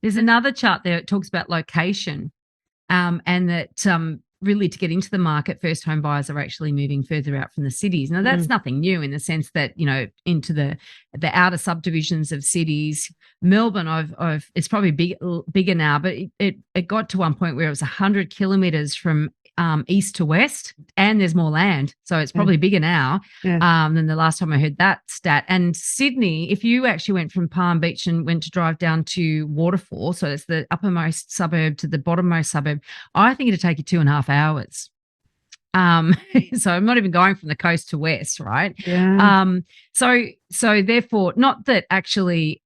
There's another chart there. It talks about location, and that really to get into the market, first home buyers are actually moving further out from the cities. Now, that's nothing new in the sense that, into the outer subdivisions of cities. Melbourne, it's probably bigger now, but it got to one point where it was 100 kilometres from east to west, and there's more land. So it's probably bigger now than the last time I heard that stat. And Sydney, if you actually went from Palm Beach and went to drive down to Waterfall, so it's the uppermost suburb to the bottommost suburb, I think it'd take you 2.5 hours. So I'm not even going from the coast to west, right? Yeah. So therefore, not that actually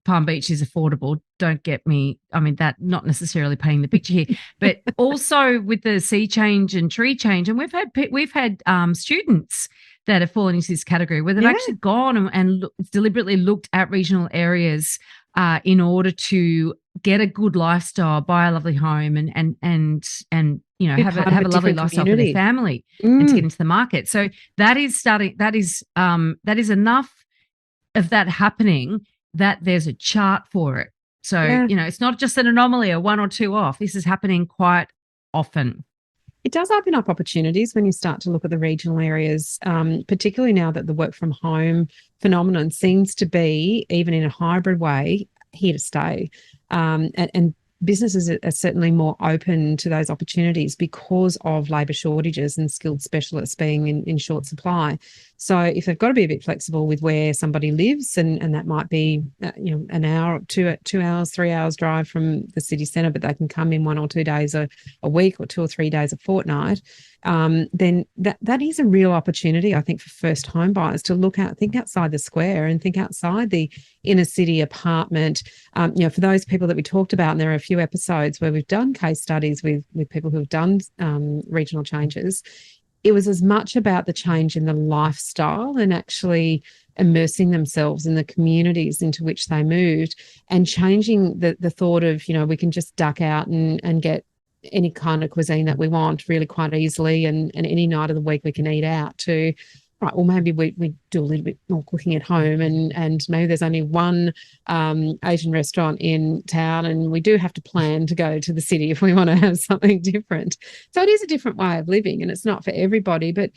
Palm Beach is affordable. Don't get me. I mean, that not necessarily painting the picture here, but also with the sea change and tree change, and we've had students that have fallen into this category where they've actually gone and deliberately looked at regional areas in order to get a good lifestyle, buy a lovely home, and have a lovely lifestyle for their family and to get into the market. So that is enough of that happening that there's a chart for it. So, it's not just an anomaly or one or two off. This is happening quite often. It does open up opportunities when you start to look at the regional areas, particularly now that the work from home phenomenon seems to be, even in a hybrid way, here to stay. And businesses are certainly more open to those opportunities because of labour shortages and skilled specialists being in short supply. So if they've got to be a bit flexible with where somebody lives, and that might be an hour, 2 hours, 3 hours drive from the city centre, but they can come in 1 or 2 days a week or 2 or 3 days a fortnight, then that is a real opportunity, I think, for first home buyers to think outside the square and think outside the inner city apartment. For those people that we talked about, and there are a few episodes where we've done case studies with people who've done regional changes, it was as much about the change in the lifestyle and actually immersing themselves in the communities into which they moved, and changing the thought of, we can just duck out and get any kind of cuisine that we want really quite easily, and any night of the week we can eat out, to right, well, maybe we do a little bit more cooking at home, and maybe there's only one Asian restaurant in town, and we do have to plan to go to the city if we want to have something different. So it is a different way of living, and it's not for everybody. But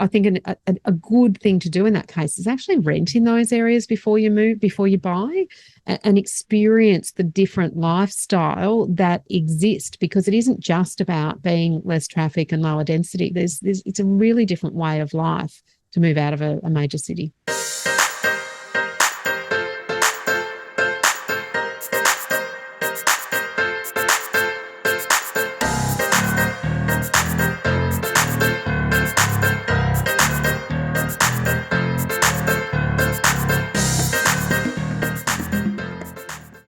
I think a good thing to do in that case is actually rent in those areas before you move, before you buy, and experience the different lifestyle that exists, because it isn't just about being less traffic and lower density. It's a really different way of life to move out of a major city.